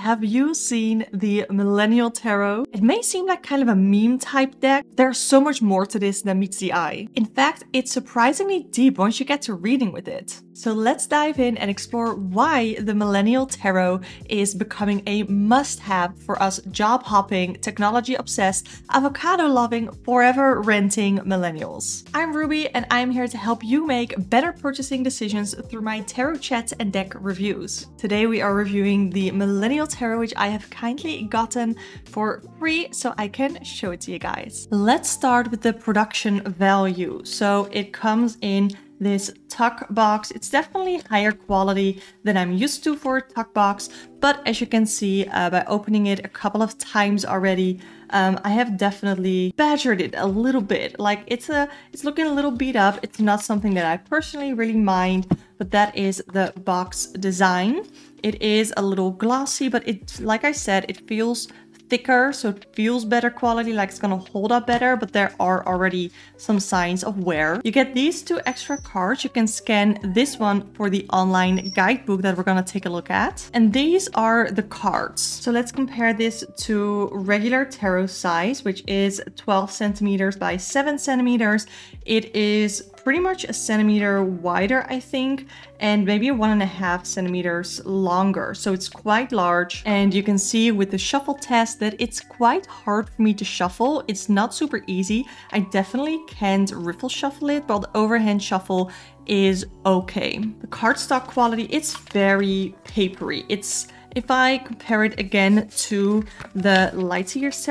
have you seen the Millennial Tarot? It may seem like kind of a meme type deck. There's so much more to this than meets the eye. In fact, it's surprisingly deep once you get to reading with it. So let's dive in and explore why the Millennial Tarot is becoming a must-have for us job-hopping, technology-obsessed, avocado-loving, forever renting millennials. I'm Ruby and I'm here to help you make better purchasing decisions through my tarot chats and deck reviews. Today we are reviewing the Millennial Tarot, which I have kindly gotten for free so I can show it to you guys. Let's start with the production value. So it comes in this tuck box. It's definitely higher quality than I'm used to for a tuck box, but as you can see by opening it a couple of times already, I have definitely badgered it a little bit. Like it's looking a little beat up. It's not something that I personally really mind, but that is the box design. It is a little glossy, but it, like I said, it feels thicker, so it feels better quality, like it's gonna hold up better, but there are already some signs of wear. You get these 2 extra cards. You can scan this one for the online guidebook that we're gonna take a look at. And these are the cards. So let's compare this to regular tarot size, which is 12 centimeters by 7 centimeters. It is pretty much a centimeter wider, I think, and maybe 1.5 centimeters longer. So it's quite large. And you can see with the shuffle test that it's quite hard for me to shuffle. It's not super easy. I definitely can't riffle shuffle it, but the overhand shuffle is okay. The cardstock quality, it's very papery. If I compare it again to the Light Years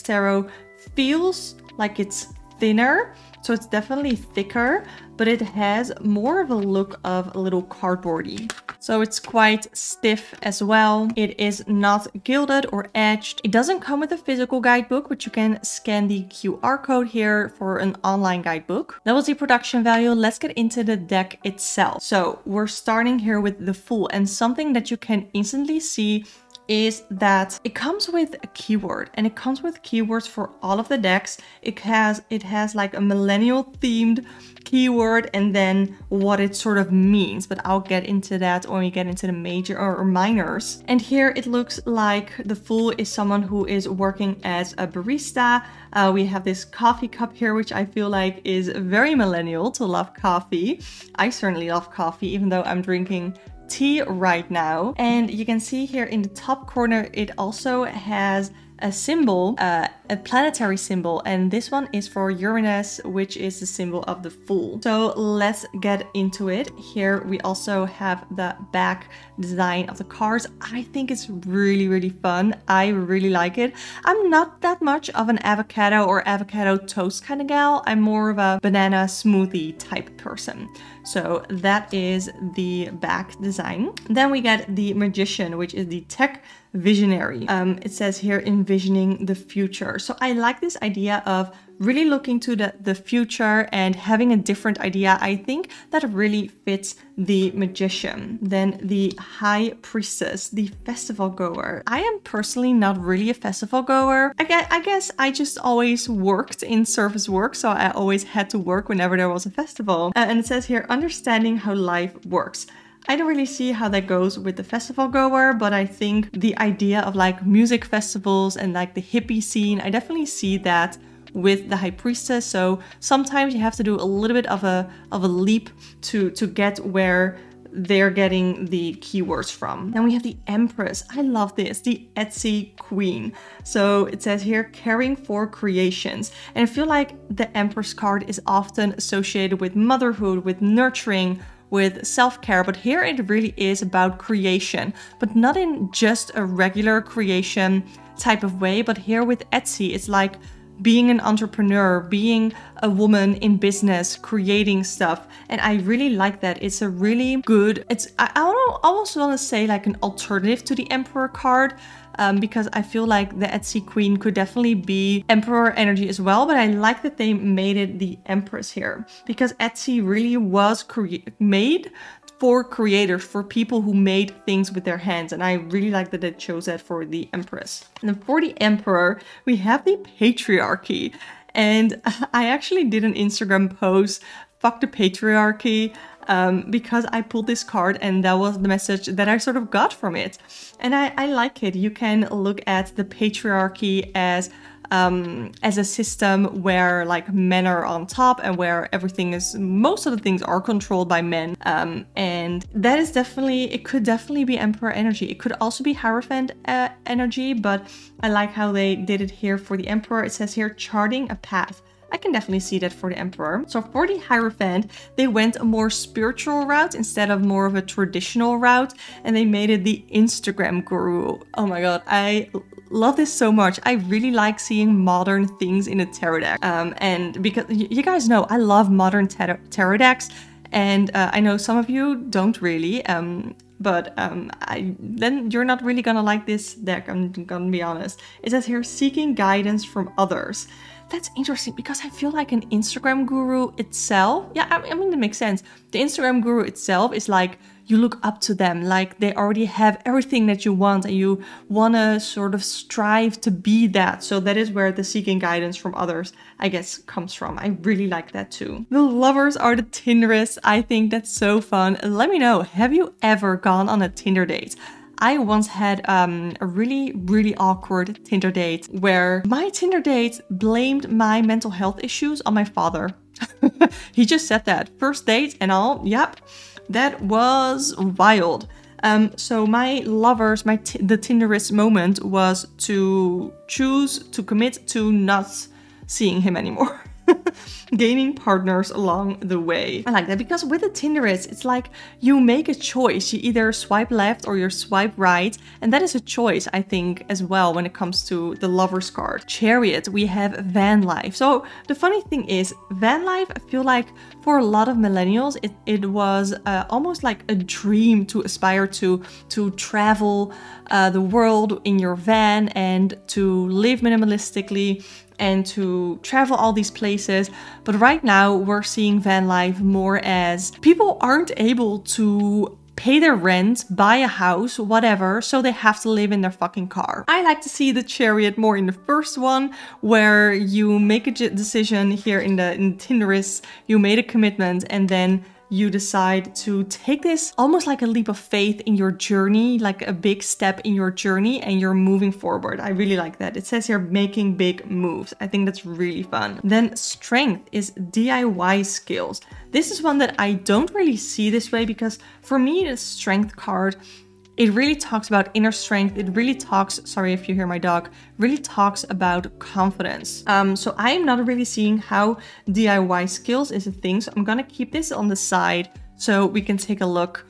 Tarot feels like it's thinner. So it's definitely thicker, but it has more of a look of a little cardboardy. So it's quite stiff as well. It is not gilded or edged. It doesn't come with a physical guidebook, but you can scan the QR code here for an online guidebook. That was the production value. Let's get into the deck itself. So we're starting here with the Fool, and something that you can instantly see is that it comes with a keyword, and it comes with keywords for all of the decks. It has like a millennial themed keyword and then what it sort of means, but I'll get into that when we get into the major or minors. And here it looks like the Fool is someone who is working as a barista. We have this coffee cup here, which I feel like is very millennial to love coffee. I certainly love coffee, even though I'm drinking tea right now. And you can see here in the top corner, it also has a symbol, a planetary symbol, and this one is for Uranus, which is the symbol of the Fool. So let's get into it. Here we also have the back design of the cards. I think it's really fun. I really like it. I'm not that much of an avocado or avocado toast kind of gal. I'm more of a banana smoothie type person. So that is the back design. Then we get the Magician, which is the tech visionary. It says here, envisioning the future. So I like this idea of really looking to the future and having a different idea. I think that really fits the Magician. Then the High Priestess, the festival goer. I am personally not really a festival goer. I guess I just always worked in service work, so I always had to work whenever there was a festival. And it says here, understanding how life works. I don't really see how that goes with the festival goer, but I think the idea of like music festivals and like the hippie scene, I definitely see that with the High Priestess. So sometimes you have to do a little bit of a leap to get where they're getting the keywords from. Then we have the Empress. I love this, the Etsy queen. So it says here, caring for creations. And I feel like the Empress card is often associated with motherhood, with nurturing, with self-care, but here it really is about creation, but not in just a regular creation type of way, but here with Etsy, it's like being an entrepreneur, being a woman in business, creating stuff. And I really like that. It's a really good, I almost want to say like an alternative to the Emperor card, because I feel like the Etsy Queen could definitely be Emperor energy as well, but I like that they made it the Empress here, because Etsy really was made for creators, for people who made things with their hands, and I really like that they chose that for the Empress. And then for the Emperor, we have the Patriarchy, and I actually did an Instagram post, fuck the patriarchy, because I pulled this card and that was the message that I sort of got from it. And I like it. You can look at the patriarchy as a system where like men are on top and where most of the things are controlled by men. And that is it could definitely be Emperor energy. It could also be Hierophant energy, but I like how they did it here for the Emperor. It says here, charting a path. I can definitely see that for the Emperor. So for the Hierophant, they went a more spiritual route instead of more of a traditional route, and they made it the Instagram guru. Oh my god, I love this so much. I really like seeing modern things in a tarot deck. And because you guys know, I love modern tarot decks, and I know some of you don't really. But then you're not really gonna like this deck, I'm gonna be honest. It says here, seeking guidance from others. That's interesting because I feel like an Instagram guru itself, yeah, I mean, that makes sense. The Instagram guru itself is like, you look up to them, like they already have everything that you want and you want to sort of strive to be that. So that is where the seeking guidance from others, I guess, comes from. I really like that too. The Lovers are the Tinderists. I think that's so fun. Let me know, have you ever gone on a Tinder date? I once had a really awkward Tinder date where my Tinder date blamed my mental health issues on my father. He just said that. First date and all, yep. That was wild. So my lovers, the Tinderist moment was to choose to commit to not seeing him anymore. Gaining partners along the way. I like that because with the Tinderist, it's like you make a choice. You either swipe left or you swipe right. And that is a choice, I think, as well when it comes to the Lovers card. Chariot, we have van life. So the funny thing is, van life, I feel like for a lot of millennials, it was almost like a dream to aspire to travel the world in your van and to live minimalistically and to travel all these places. But right now we're seeing van life more as people aren't able to pay their rent, buy a house, whatever, so they have to live in their fucking car. I like to see the Chariot more in the first one, where you make a decision here in the Tinderist, you made a commitment, and then you decide to take this almost like a leap of faith in your journey, like a big step in your journey, and you're moving forward. I really like that. It says here, making big moves. I think that's really fun. Then strength is DIY skills. This is one that I don't really see this way because for me, the strength card, it really talks about inner strength. It really talks, sorry if you hear my dog, really talks about confidence. So I'm not really seeing how DIY skills is a thing. So I'm gonna keep this on the side so we can take a look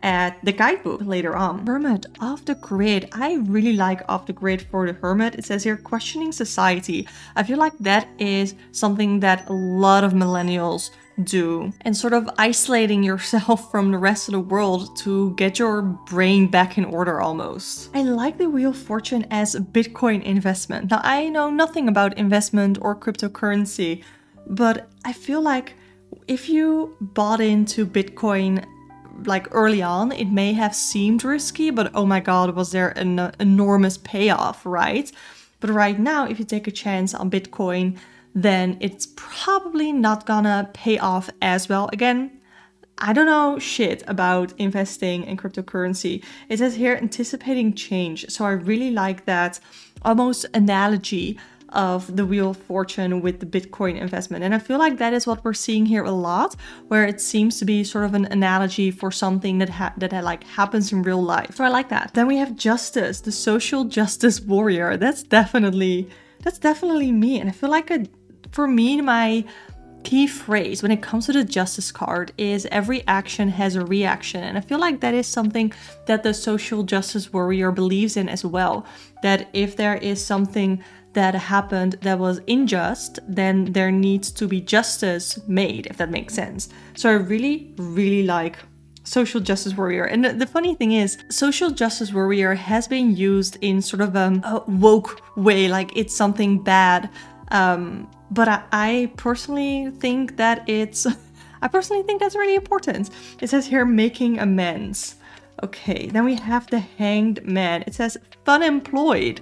at the guidebook later on. Hermit, off the grid. I really like off the grid for the Hermit. It says here, questioning society. I feel like that is something that a lot of millennials do, and sort of isolating yourself from the rest of the world to get your brain back in order almost. I like the Wheel of Fortune as a Bitcoin investment. Now, I know nothing about investment or cryptocurrency, but I feel like if you bought into Bitcoin like early on, it may have seemed risky, but oh my god, was there an enormous payoff, right? But right now, if you take a chance on Bitcoin, then it's probably not gonna pay off as well. Again, I don't know shit about investing in cryptocurrency. It says here, anticipating change. So I really like that almost analogy of the Wheel of Fortune with the Bitcoin investment. And I feel like that is what we're seeing here a lot, where it seems to be sort of an analogy for something that happens in real life. So I like that. Then we have Justice, the social justice warrior. That's definitely me. And I feel like for me, my key phrase when it comes to the Justice card is every action has a reaction. And I feel like that is something that the social justice warrior believes in as well. That if there is something that happened that was unjust, then there needs to be justice made, if that makes sense. So I really like social justice warrior. And the funny thing is, social justice warrior has been used in sort of a woke way, like it's something bad. But I personally think that that's really important. It says here, making amends. Okay, then we have the Hanged Man. It says fun employed.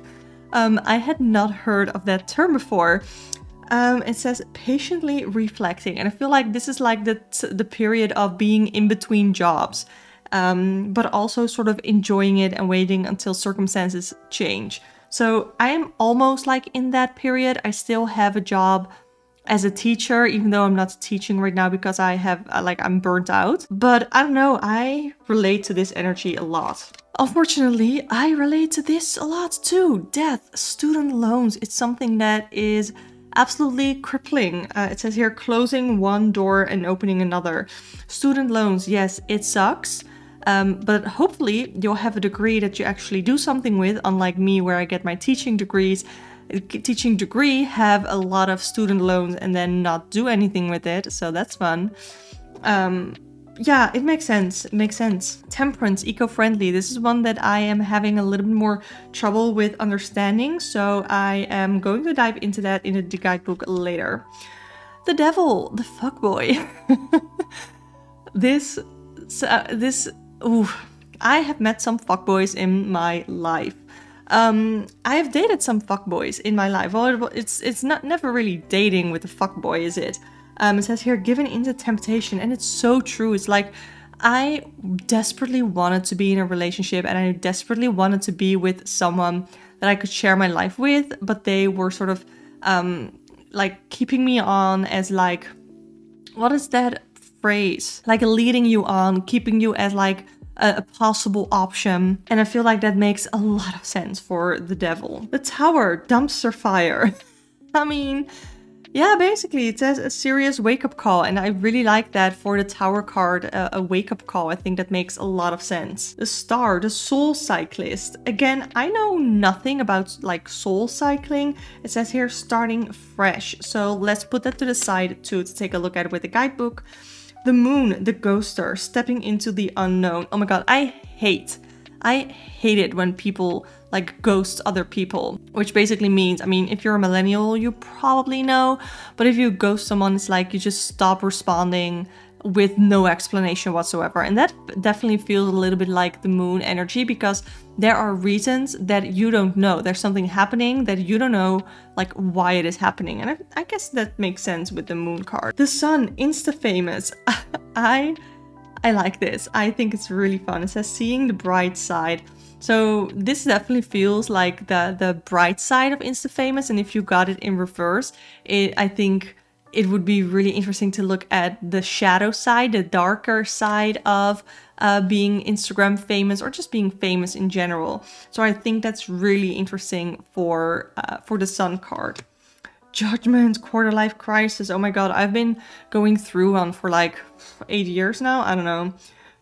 I had not heard of that term before. It says patiently reflecting, and I feel like this is like the period of being in between jobs, but also sort of enjoying it and waiting until circumstances change. So I am almost like in that period. I still have a job as a teacher, even though I'm not teaching right now because I have I'm burnt out. But I don't know, I relate to this energy a lot. Unfortunately, I relate to this a lot too. Death, student loans, it's something that is absolutely crippling. It says here, closing one door and opening another. Student loans, yes, it sucks. But hopefully you'll have a degree that you actually do something with, unlike me where I get my teaching degree, have a lot of student loans and then not do anything with it. So that's fun. Yeah, it makes sense. It makes sense. Temperance, eco-friendly. This is one that I am having a little bit more trouble with understanding. So I am going to dive into that in the guidebook later. The devil, the fuckboy. I have met some fuckboys in my life. I have dated some fuckboys in my life. Well, it's not never really dating with a fuckboy, is it? It says here, given into temptation, and it's so true. It's like, I desperately wanted to be in a relationship and I desperately wanted to be with someone that I could share my life with, but they were sort of like keeping me on as like, what is that phrase? Like leading you on, keeping you as like a possible option. And I feel like that makes a lot of sense for the devil. The tower, dumpster fire. I mean, yeah, basically it says a serious wake-up call, and I really like that for the tower card, a wake-up call. I think that makes a lot of sense. The star, the soul cyclist. Again, I know nothing about like soul cycling. It says here starting fresh. So let's put that to the side to take a look at it with the guidebook. The moon, the ghoster, stepping into the unknown. Oh my god, I hate it when people like ghost other people, which basically means, I mean, if you're a millennial, you probably know, but if you ghost someone, it's like you just stop responding with no explanation whatsoever. And that definitely feels a little bit like the moon energy, because there are reasons that you don't know. There's something happening that you don't know like why it is happening. And I guess that makes sense with the moon card. The sun, insta-famous. I like this. I think it's really fun. It says seeing the bright side. So this definitely feels like the bright side of insta-famous, and if you got it in reverse, I think it would be really interesting to look at the shadow side, the darker side of being Instagram famous, or just being famous in general. So I think that's really interesting for the sun card. Judgment, quarter life crisis. Oh my god, I've been going through one for like 8 years now. I don't know.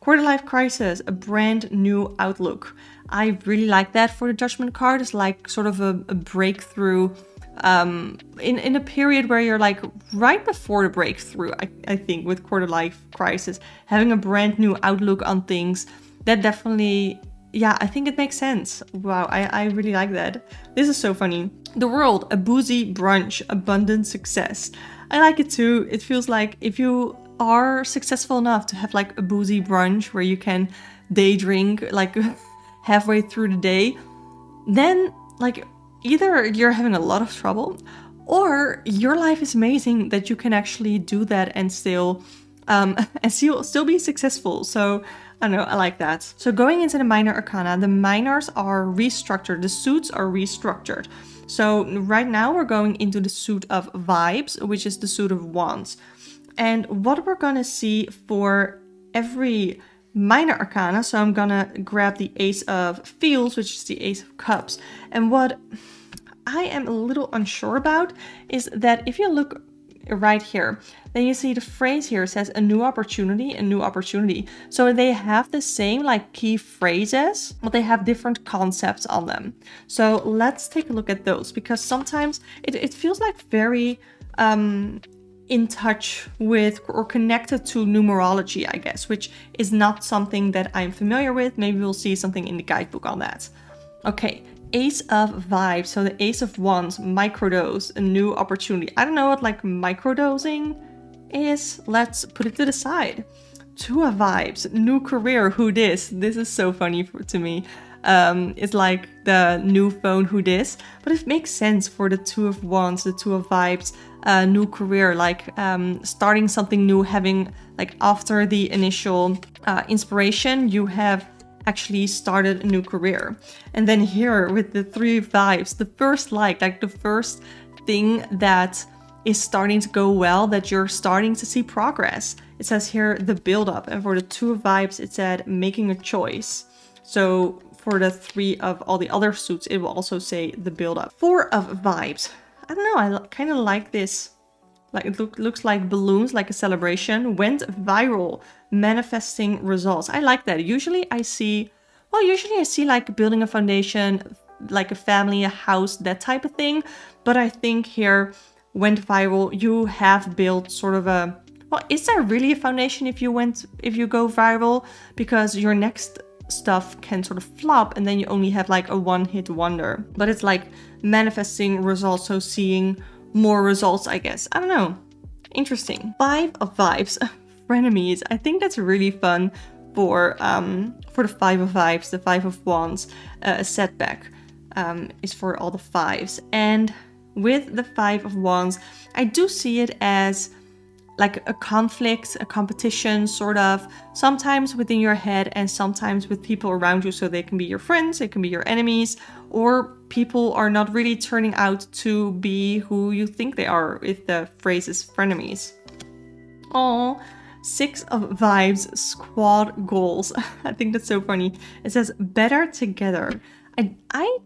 Quarter life crisis, a brand new outlook. I really like that for the judgment card. It's like sort of a breakthrough in a period where you're like right before the breakthrough. I think with quarter life crisis, having a brand new outlook on things, that definitely, yeah, I think it makes sense. Wow, I really like that. This is so funny. The world, a boozy brunch, abundant success. I like it too. It feels like if you are successful enough to have like a boozy brunch where you can day drink like halfway through the day, then like either you're having a lot of trouble or your life is amazing that you can actually do that and still be successful. So I don't know, I like that. So going into the minor arcana, the minors are restructured, the suits are restructured. So right now we're going into the suit of vibes, which is the suit of wands. And what we're gonna see for every minor arcana, so I'm gonna grab the Ace of Fields, which is the Ace of Cups. And what I am a little unsure about is that if you look right here, then you see the phrase here says a new opportunity, a new opportunity. So they have the same like key phrases, but they have different concepts on them. So let's take a look at those, because sometimes it feels like very in touch with or connected to numerology, I guess, which is not something that I'm familiar with. Maybe we'll see something in the guidebook on that. Okay, Ace of Vibes, so the Ace of Wands, microdose, a new opportunity. I don't know what like microdosing is. Let's put it to the side. Two of Vibes, new career, who dis? This is so funny to me. It's like the new phone, who dis? But it makes sense for the Two of Wands, the Two of Vibes. a new career, like starting something new, having like after the initial inspiration, you have actually started a new career. And then here with the 3 of Vibes, the first like the first thing that is starting to go well, that you're starting to see progress. It says here the build up, and for the 2 of Vibes, it said making a choice. So for the 3 of all the other suits, it will also say the build up. 4 of Vibes. I don't know, I kind of like this. Like it looks like balloons, like a celebration. Went viral, manifesting results. I like that. Usually I see like building a foundation, like a family, a house, that type of thing. But I think here, went viral, you have built sort of a, well, is there really a foundation if you go viral? Because your next stuff can sort of flop and then you only have like a one-hit wonder. But it's like manifesting results, so seeing more results, I guess. I don't know. Interesting. 5 of Vibes, frenemies. I think that's really fun for the 5 of Vibes, the 5 of Wands. A setback is for all the 5s. And with the 5 of Wands, I do see it as like a conflict, a competition, sort of, sometimes within your head and sometimes with people around you. So they can be your friends, it can be your enemies, or people are not really turning out to be who you think they are, if the phrase is frenemies. Oh, 6 of Vibes, squad goals. I think that's so funny. It says better together. I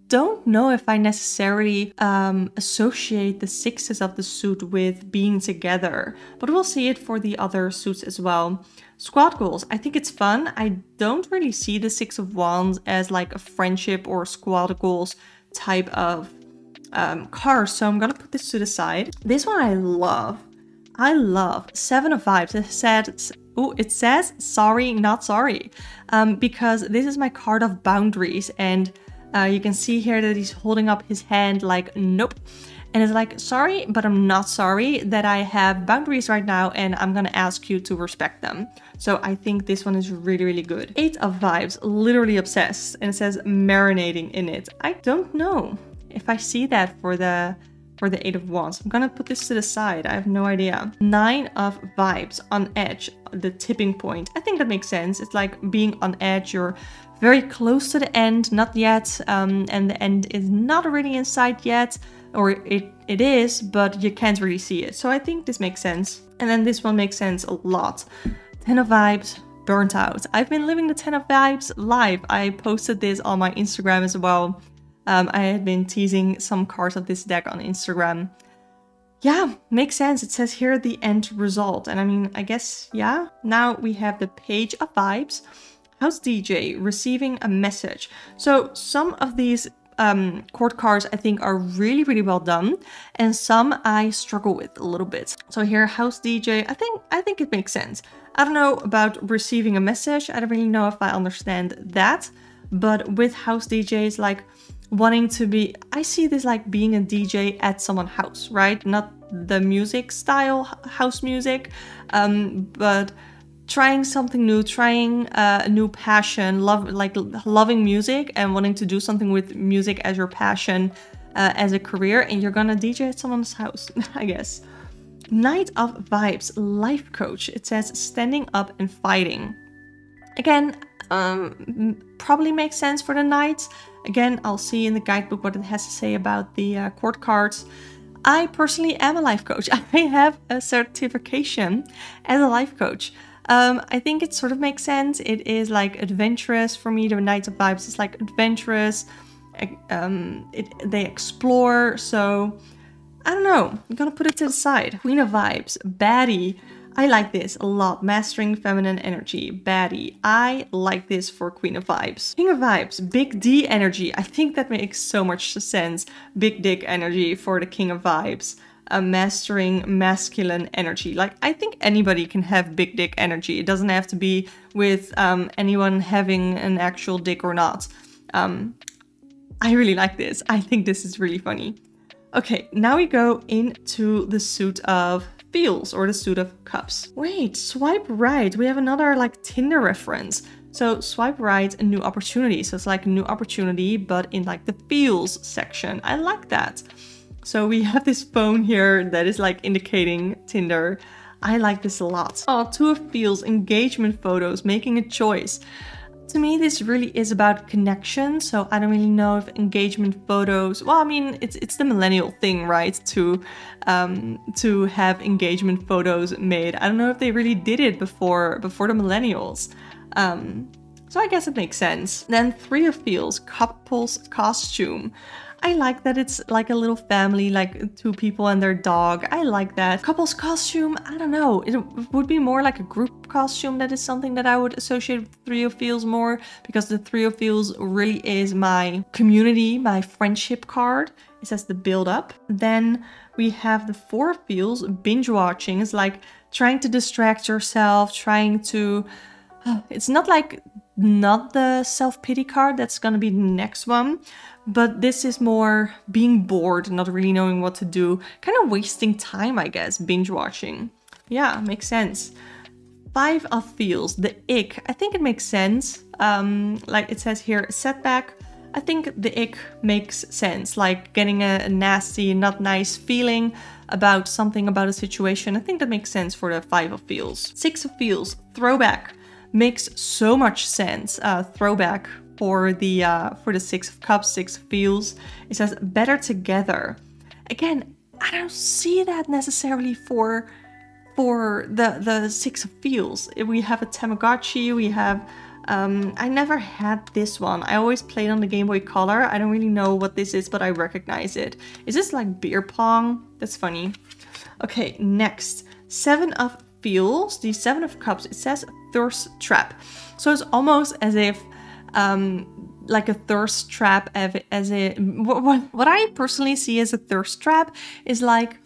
don't know if I necessarily associate the 6s of the suit with being together, but we'll see it for the other suits as well. Squad goals, I think it's fun. I don't really see the 6 of Wands as like a friendship or squad goals type of card, so I'm gonna put this to the side. This one I love. 7 of Vibes. It says sorry, not sorry, because this is my card of boundaries, and you can see here that he's holding up his hand like, nope. And it's like, sorry, but I'm not sorry that I have boundaries right now, and I'm gonna ask you to respect them. So I think this one is really, really good. 8 of Vibes, literally obsessed, and it says marinating in it. I don't know if I see that for the 8 of Wands. I'm gonna put this to the side. I have no idea. 9 of Vibes, on edge, the tipping point. I think that makes sense. It's like being on edge. You're very close to the end, not yet, and the end is not really in sight yet, or it is, but you can't really see it. So I think this makes sense. And then this one makes sense a lot. 10 of Vibes, burnt out. I've been living the 10 of Vibes live. I posted this on my Instagram as well. I had been teasing some cards of this deck on Instagram. Yeah, makes sense. It says here the end result. And I mean, I guess, yeah. Now we have the Page of Vibes. House DJ, receiving a message. So some of these court cards I think are really, really well done, and some I struggle with a little bit. So here, House DJ, I think it makes sense. I don't know about receiving a message. I don't really know if I understand that, but with House DJs, like wanting to be, I see this like being a DJ at someone's house, right? Not the music style house music, but trying something new, trying a new passion, loving music and wanting to do something with music as your passion, as a career, and you're gonna DJ at someone's house, I guess. Knight of Vibes, life coach. It says standing up and fighting. Again, probably makes sense for the Knights. Again, I'll see in the guidebook what it has to say about the court cards. I personally am a life coach. I have a certification as a life coach. I think it sort of makes sense. It is like adventurous for me. The Knight of Vibes is like adventurous. They explore. So I don't know. I'm gonna put it to the side. Queen of Vibes, baddie. I like this a lot. Mastering feminine energy, baddie. I like this for Queen of Vibes. King of Vibes, big D energy. I think that makes so much sense. Big dick energy for the King of Vibes. Mastering masculine energy. Like, I think anybody can have big dick energy. It doesn't have to be with anyone having an actual dick or not. I really like this. I think this is really funny. Okay, now we go into the suit of Feels, or the suit of Cups. Wait, swipe right. We have another like Tinder reference. So swipe right, a new opportunity. So it's like a new opportunity, but in like the Feels section. I like that. So we have this phone here that is like indicating Tinder. I like this a lot. Oh, Two of Feels, engagement photos, making a choice. To me, this really is about connection. So I don't really know if engagement photos, well, I mean, it's the millennial thing, right? To have engagement photos made. I don't know if they really did it before the millennials. So I guess it makes sense. Then Three of Feels, couple's costume. I like that it's like a little family, like two people and their dog. I like that. Couple's costume, I don't know. It would be more like a group costume. That is something that I would associate with Three of Feels more, because the Three of Feels really is my community, my friendship card. It says the build up. Then we have the Four of Feels, binge watching. It's like trying to distract yourself, trying to... It's not the self-pity card, that's gonna be the next one, but this is more being bored, not really knowing what to do, kind of wasting time, I guess, binge watching. Yeah, makes sense. Five of Feels, the ick. I think it makes sense. Like it says here, setback. I think the ick makes sense, like getting a nasty, not nice feeling about something, about a situation. I think that makes sense for the Five of Feels. Six of Feels, throwback. Makes so much sense. Throwback for the Six of Cups, Six of Feels. It says better together. Again, I don't see that necessarily for the Six of Feels. We have a Tamagotchi. We have I never had this one. I always played on the Game Boy Color. I don't really know what this is, but I recognize it. Is this like beer pong? That's funny. Okay, next, Seven of Feels, the Seven of Cups. It says thirst trap, so it's almost as if like a thirst trap, what I personally see as a thirst trap is like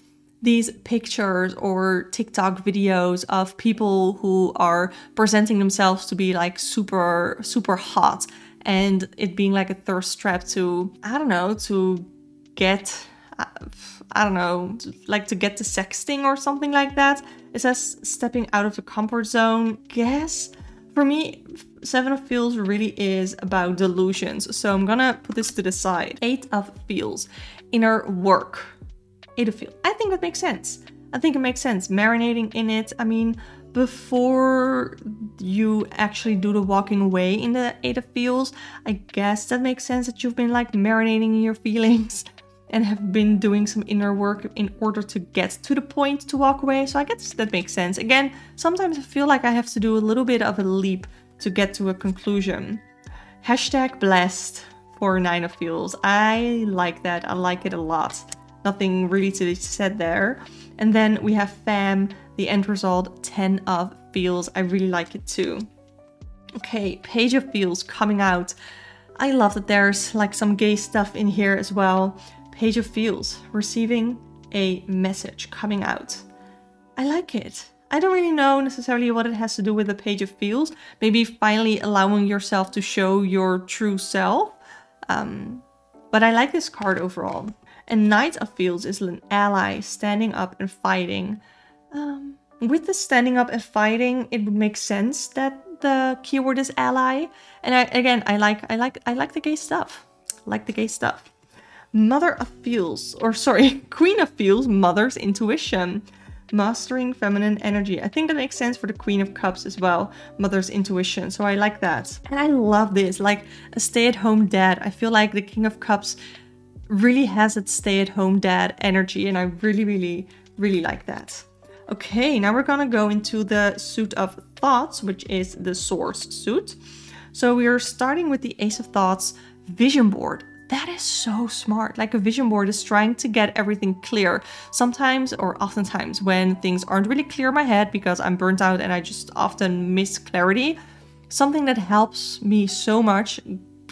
these pictures or TikTok videos of people who are presenting themselves to be like super hot, and it being like a thirst trap to, I don't know, to get, I don't know, like to get the sexting or something like that. It says stepping out of the comfort zone. Guess for me, Seven of Feels really is about delusions. So I'm gonna put this to the side. Eight of Feels, inner work. Eight of Feels. I think that makes sense. I think it makes sense. Marinating in it. I mean, before you actually do the walking away in the Eight of Feels, I guess that makes sense that you've been like marinating in your feelings and have been doing some inner work in order to get to the point to walk away. So I guess that makes sense. Again, sometimes I feel like I have to do a little bit of a leap to get to a conclusion. Hashtag blessed for Nine of Feels. I like that. I like it a lot. Nothing really to be said there. And then we have fam, the end result, 10 of Feels. I really like it too. Okay, Page of Feels coming out. I love that there's like some gay stuff in here as well. Page of Feels, receiving a message coming out. I like it. I don't really know necessarily what it has to do with the Page of Feels. Maybe finally allowing yourself to show your true self. But I like this card overall. And Knight of Feels is an ally standing up and fighting. With the standing up and fighting, it would make sense that the keyword is ally. And I like the gay stuff. Like the gay stuff. Mother of Feels, or sorry, Queen of Feels, Mother's Intuition. Mastering feminine energy. I think that makes sense for the Queen of Cups as well. Mother's intuition. So I like that. And I love this, like a stay-at-home dad. I feel like the King of Cups really has that stay-at-home dad energy, and I really like that. Okay, now we're gonna go into the suit of thoughts, which is the Source suit. So we are starting with the Ace of Thoughts vision board. That is so smart. Like a vision board is trying to get everything clear. Sometimes, or oftentimes, when things aren't really clear in my head because I'm burnt out and I just often miss clarity, something that helps me so much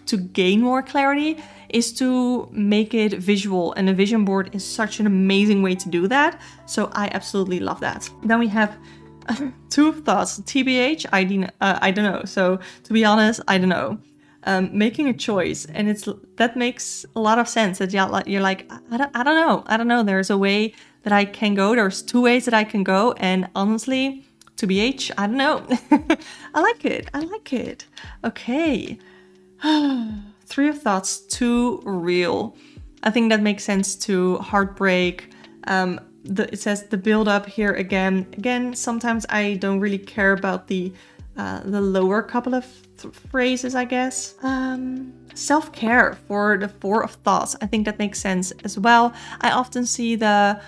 to gain more clarity is to make it visual, and a vision board is such an amazing way to do that. So I absolutely love that. Then we have Two of Thoughts, TBH, I don't know. So to be honest, I don't know. Making a choice, and that makes a lot of sense. That you're like, I don't know. There's a way that I can go. There's two ways that I can go, and honestly, TBH, I don't know. I like it. Okay. Three of Thoughts, too real. I think that makes sense too. Heartbreak. It says the build up here again. Again, sometimes I don't really care about the lower couple of phrases, I guess. Self-care for the Four of Thoughts. I think that makes sense as well. I often see the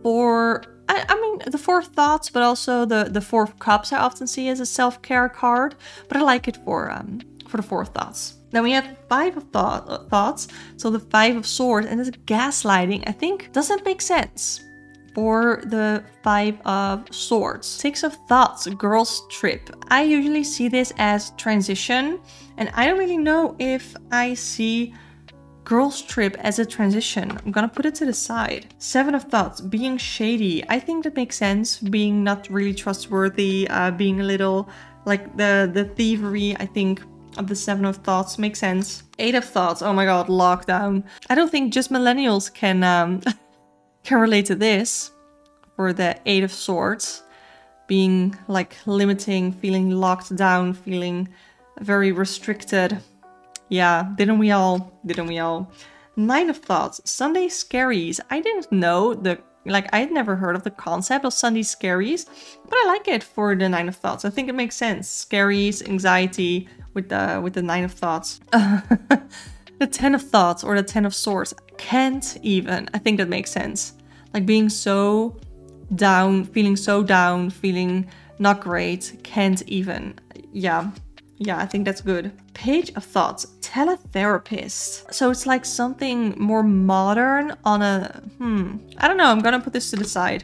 Four... I mean, the Four of Thoughts, but also the Four of Cups I often see as a self-care card. But I like it for the Four of Thoughts. Then we have Five of Thoughts, so the Five of Swords, and it's gaslighting. I think doesn't make sense for the Five of Swords. Six of Thoughts, girls trip. I usually see this as transition, and I don't really know if I see girls trip as a transition. I'm gonna put it to the side. Seven of Thoughts, being shady. I think that makes sense. Being not really trustworthy, being a little like the thievery, I think, of the Seven of Thoughts makes sense. Eight of Thoughts, oh my god, lockdown. I don't think just millennials can relate to this. For the Eight of Swords, being like limiting, feeling locked down, feeling very restricted. Yeah, didn't we all? Didn't we all? Nine of Thoughts, Sunday scaries. I didn't know I had never heard of the concept of Sunday scaries, but I like it for the Nine of Thoughts. I think it makes sense. Scaries, anxiety with the Nine of Thoughts. The Ten of Thoughts or the Ten of Swords. Can't even. I think that makes sense. Like being so down, feeling not great, can't even. Yeah, I think that's good. Page of Thoughts, teletherapist. So it's like something more modern on a, I don't know, I'm gonna put this to the side.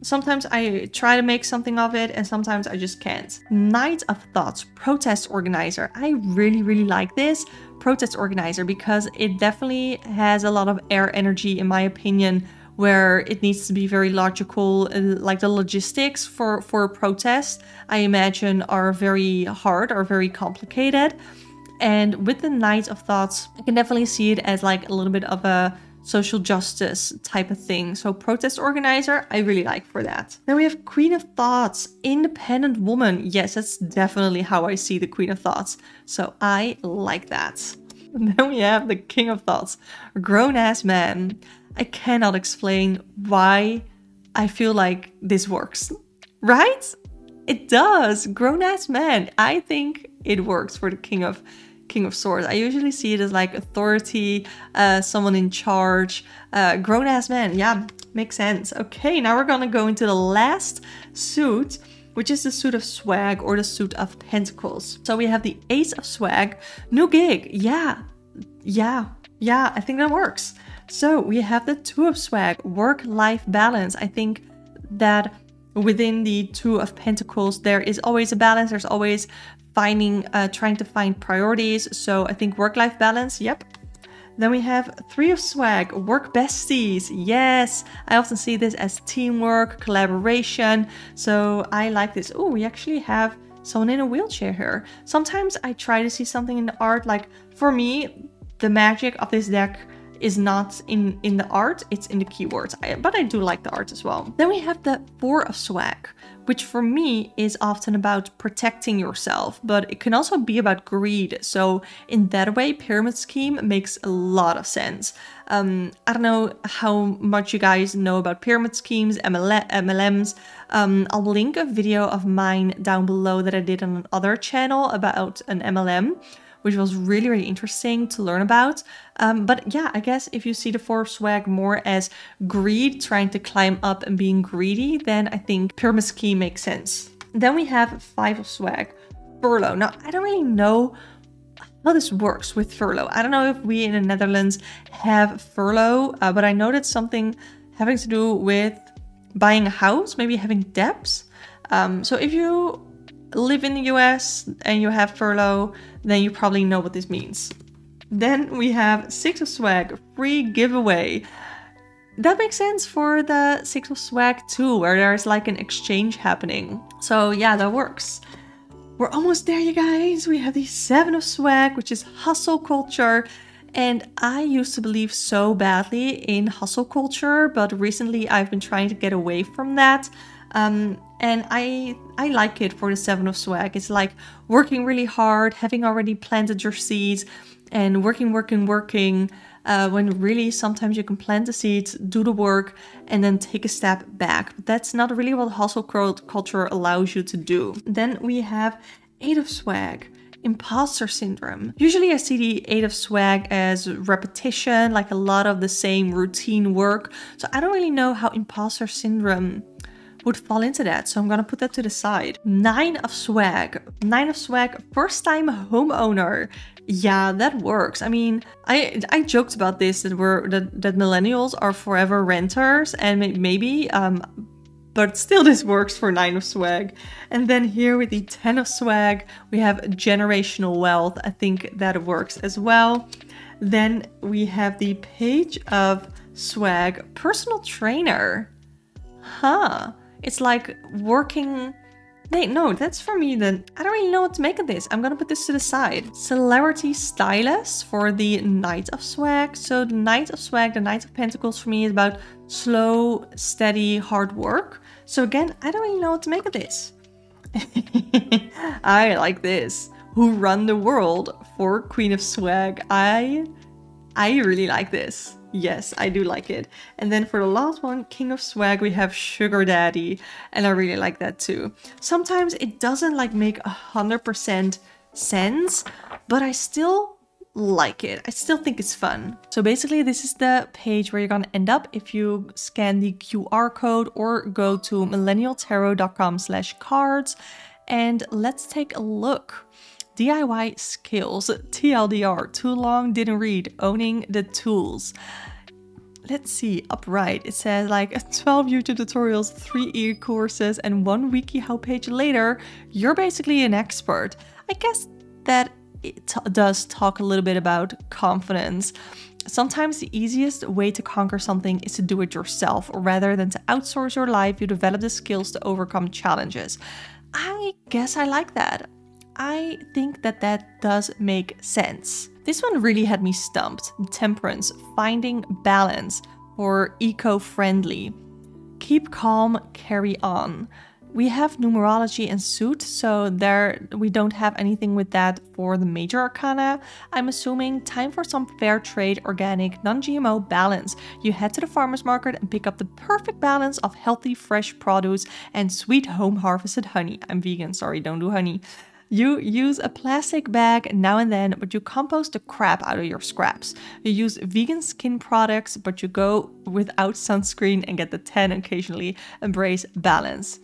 Sometimes I try to make something of it and sometimes I just can't. Knight of Thoughts, protest organizer. I really, really like this protest organizer because it definitely has a lot of air energy, in my opinion, where it needs to be very logical. Like the logistics for a protest, I imagine, are very hard, are very complicated. And with the Knight of Thoughts, I can definitely see it as like a little bit of a social justice type of thing. So protest organizer, I really like for that. Then we have Queen of Thoughts, independent woman. Yes, that's definitely how I see the Queen of Thoughts. So I like that. And then we have the King of Thoughts, grown-ass man. I cannot explain why I feel like this works, right? It does. Grown-ass man. I think it works for the King of Swords. I usually see it as like authority, someone in charge, grown-ass man. Yeah, makes sense. Okay, now we're gonna go into the last suit, which is the suit of swag or the suit of pentacles. So we have the Ace of Swag, new gig. Yeah, I think that works. So we have the Two of Swag, work-life balance. I think that within the Two of Pentacles, there is always a balance. There's always trying to find priorities. So I think work-life balance, yep. Then we have Three of Swag, work besties. Yes, I often see this as teamwork, collaboration. So I like this. Oh, we actually have someone in a wheelchair here. Sometimes I try to see something in the art. Like for me, the magic of this deck is not in the art, it's in the keywords. But I do like the art as well. Then we have the Four of Swag, which for me is often about protecting yourself, but it can also be about greed. So in that way, pyramid scheme makes a lot of sense. I don't know how much you guys know about pyramid schemes, MLMs. I'll link a video of mine down below that I did on another channel about an MLM, which was really, really interesting to learn about. But yeah, I guess if you see the Four of Swag more as greed, trying to climb up and being greedy, then I think pyramid scheme makes sense. Then we have Five of Swag, furlough. Now, I don't really know how this works with furlough. I don't know if we in the Netherlands have furlough, but I know that's something having to do with buying a house, maybe having debts. So if you live in the US and you have furlough, then you probably know what this means. Then we have Six of Swag, free giveaway. That makes sense for the Six of Swag too, where there's like an exchange happening. So yeah, that works. We're almost there, you guys. We have the Seven of Swag, which is hustle culture. And I used to believe so badly in hustle culture, but recently I've been trying to get away from that. And I like it for the Seven of Swag. It's like working really hard, having already planted your seeds and working. when really sometimes you can plant the seeds, do the work, and then take a step back. But that's not really what hustle culture allows you to do. Then we have 8 of Swag. Imposter syndrome. Usually I see the 8 of Swag as repetition, like a lot of the same routine work. So I don't really know how imposter syndrome would fall into that. So I'm gonna put that to the side. 9 of Swag. 9 of Swag, first time homeowner. Yeah, that works. I mean, I joked about this, that millennials are forever renters, and maybe but still this works for 9 of Swag. And then here with the 10 of Swag, we have generational wealth. I think that works as well. Then we have the Page of Swag, personal trainer. Huh. It's like working... Wait, no, that's for me then. I don't really know what to make of this. I'm gonna put this to the side. Celebrity stylist for the Knight of Swag. So the Knight of Swag, the Knight of Pentacles for me is about slow, steady, hard work. So again, I don't really know what to make of this. I like this. Who run the world for Queen of Swag. I really like this. Yes, I do like it. And then for the last one, King of Swag, we have Sugar Daddy. And I really like that too. Sometimes it doesn't like make 100% sense, but I still like it. I still think it's fun. So basically this is the page where you're gonna end up if you scan the QR code or go to millennialtarot.com/cards. And let's take a look. DIY skills, TLDR, too long, didn't read, owning the tools. Let's see, upright, it says like 12 YouTube tutorials, 3 e-courses, and 1 WikiHow page later, you're basically an expert. I guess that it does talk a little bit about confidence. Sometimes the easiest way to conquer something is to do it yourself, rather than to outsource your life. You develop the skills to overcome challenges. I guess I like that. I think that that does make sense. This one really had me stumped. Temperance, finding balance, or eco-friendly. Keep calm, carry on. We have numerology and suit, so there we don't have anything with that for the major arcana. I'm assuming time for some fair trade, organic, non-GMO balance. You head to the farmer's market and pick up the perfect balance of healthy, fresh produce and sweet home harvested honey. I'm vegan, sorry, don't do honey. You use a plastic bag now and then, but you compost the crap out of your scraps. You use vegan skin products, but you go without sunscreen and get the tan occasionally. Embrace balance.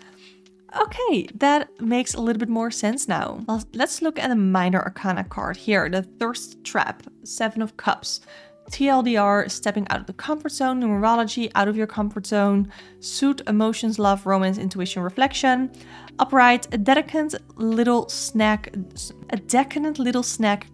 Okay, that makes a little bit more sense now. Well, let's look at a minor arcana card here. The Thirst Trap, 7 of Cups. TLDR, stepping out of the comfort zone. Numerology, out of your comfort zone. Suit, emotions, love, romance, intuition, reflection. Upright, a decadent little snack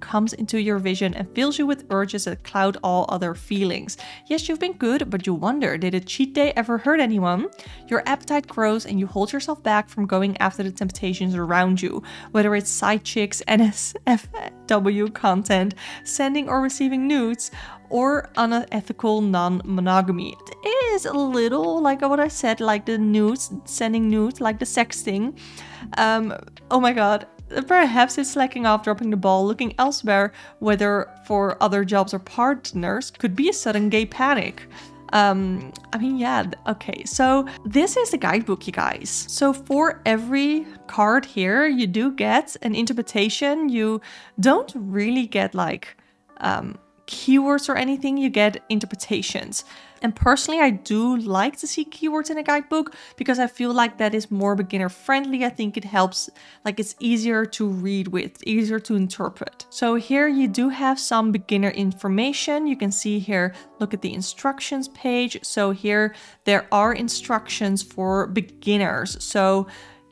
comes into your vision and fills you with urges that cloud all other feelings. Yes, you've been good, but you wonder, did a cheat day ever hurt anyone? Your appetite grows and you hold yourself back from going after the temptations around you, whether it's side chicks, NSFW content, sending or receiving nudes, or unethical non-monogamy. It is a little like what I said, like the nudes, sending nudes, like the sexting. Oh my god. Perhaps it's slacking off, dropping the ball, looking elsewhere, whether for other jobs or partners, could be a sudden gay panic. I mean, yeah, okay, so this is the guidebook, you guys. So for every card here, you do get an interpretation. You don't really get like keywords or anything, you get interpretations. And personally, I do like to see keywords in a guidebook because I feel like that is more beginner friendly. I think it helps, like it's easier to read with, easier to interpret. So here you do have some beginner information. You can see here, look at the instructions page. So here there are instructions for beginners. So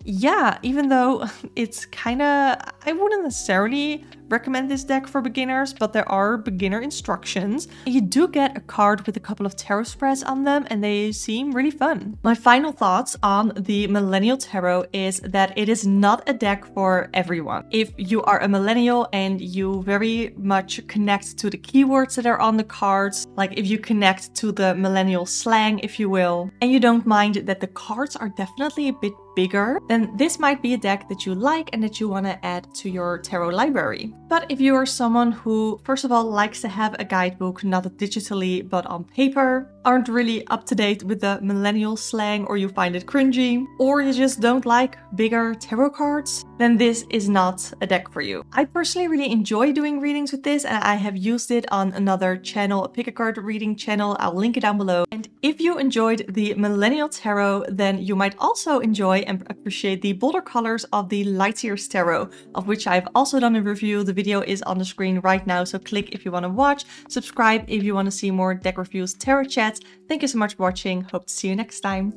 yeah, even though it's kind of, I wouldn't necessarily recommend this deck for beginners, but there are beginner instructions. You do get a card with a couple of tarot spreads on them and they seem really fun. My final thoughts on the Millennial Tarot is that it is not a deck for everyone. If you are a millennial and you very much connect to the keywords that are on the cards, like if you connect to the millennial slang, if you will, and you don't mind that the cards are definitely a bit bigger, then this might be a deck that you like and that you want to add to your tarot library. But if you are someone who, first of all, likes to have a guidebook, not digitally, but on paper, aren't really up to date with the millennial slang, or you find it cringy, or you just don't like bigger tarot cards, then this is not a deck for you. I personally really enjoy doing readings with this, and I have used it on another channel, a pick a card reading channel. I'll link it down below. And if you enjoyed the Millennial Tarot, then you might also enjoy and appreciate the bolder colors of the Light Years Tarot, of which I've also done a review. The video is on the screen right now, so click if you want to watch, subscribe if you want to see more deck reviews, tarot chats. Thank you so much for watching. Hope to see you next time.